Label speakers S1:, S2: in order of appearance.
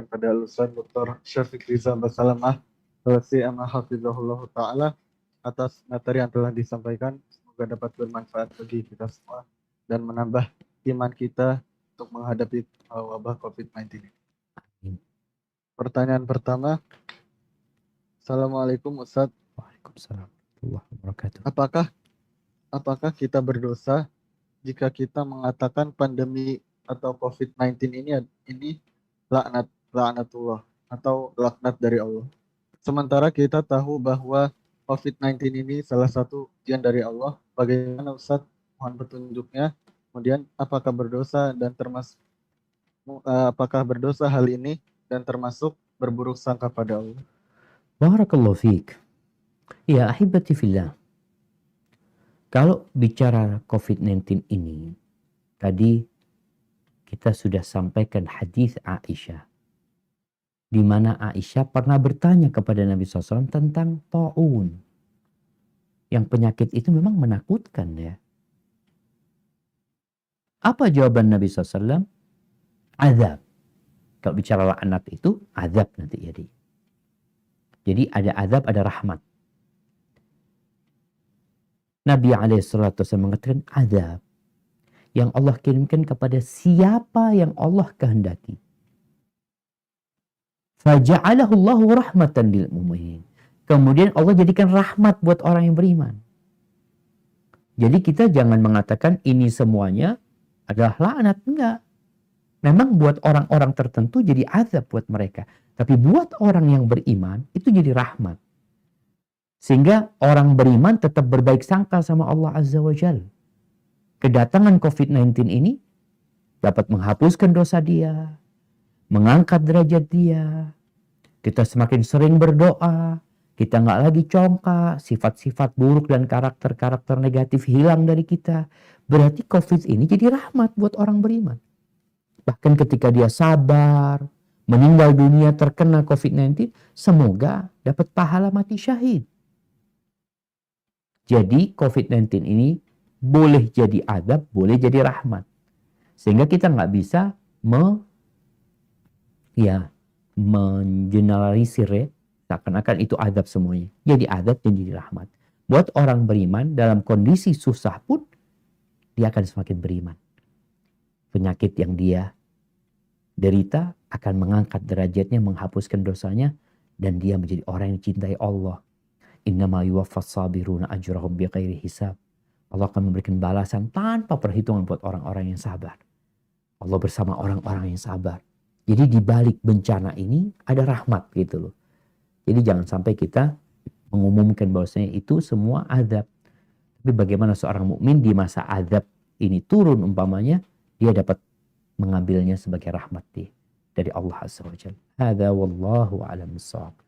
S1: kepada Ustaz Dr. Syafiq Rizal Basalamah Ama Hafizahullah Ta'ala atas materi yang telah disampaikan. Semoga dapat bermanfaat bagi kita semua dan menambah iman kita untuk menghadapi wabah COVID-19 ini. Pertanyaan pertama, Assalamualaikum Ustaz.
S2: Waalaikumsalam warahmatullahi wabarakatuh.
S1: Apakah kita berdosa jika kita mengatakan pandemi atau COVID-19 ini laknatullah atau laknat dari Allah? Sementara kita tahu bahwa COVID-19 ini salah satu ujian dari Allah. Bagaimana Ustaz? Mohon petunjuknya. Kemudian apakah berdosa hal ini dan termasuk berburuk sangka pada Allah?
S2: Barakallahu fiik. Ya ahibati fillah. Kalau bicara COVID-19 ini, tadi kita sudah sampaikan hadis Aisyah, di mana Aisyah pernah bertanya kepada Nabi SAW tentang ta'un. Yang penyakit itu memang menakutkan ya. Apa jawaban Nabi SAW? Azab. Kalau bicara laknat itu, azab nanti jadi. Jadi ada azab, ada rahmat. Nabi SAW mengatakan azab yang Allah kirimkan kepada siapa yang Allah kehendaki. Faja'alahu Allahu rahmatan lil mu'minin. Kemudian Allah jadikan rahmat buat orang yang beriman. Jadi kita jangan mengatakan ini semuanya adalah laknat. Enggak. Memang buat orang-orang tertentu jadi azab buat mereka. Tapi buat orang yang beriman itu jadi rahmat. Sehingga orang beriman tetap berbaik sangka sama Allah Azza wa Jalla. Kedatangan COVID-19 ini dapat menghapuskan dosa dia, mengangkat derajat dia. Kita semakin sering berdoa, kita nggak lagi congkak, sifat-sifat buruk dan karakter-karakter negatif hilang dari kita. Berarti COVID ini jadi rahmat buat orang beriman. Bahkan ketika dia sabar, meninggal dunia terkena COVID-19, semoga dapat pahala mati syahid. Jadi COVID-19 ini boleh jadi azab, boleh jadi rahmat. Sehingga kita nggak bisa mengeneralisir ya, seakan-akan itu azab semuanya. Jadi azab dan jadi rahmat. Buat orang beriman dalam kondisi susah pun, dia akan semakin beriman. Penyakit yang dia derita akan mengangkat derajatnya, menghapuskan dosanya, dan dia menjadi orang yang dicintai Allah. Innama yuwaffas sabiruna ajrahum bighairi hisab. Allah akan memberikan balasan tanpa perhitungan buat orang-orang yang sabar. Allah bersama orang-orang yang sabar. Jadi di balik bencana ini ada rahmat gitu loh. Jadi jangan sampai kita mengumumkan bahwasanya itu semua azab. Tapi bagaimana seorang mukmin di masa azab ini turun umpamanya, dia dapat mengambilnya sebagai rahmat dari Allah Azza wa Jalla. Hadza wallahu a'lam bissawab.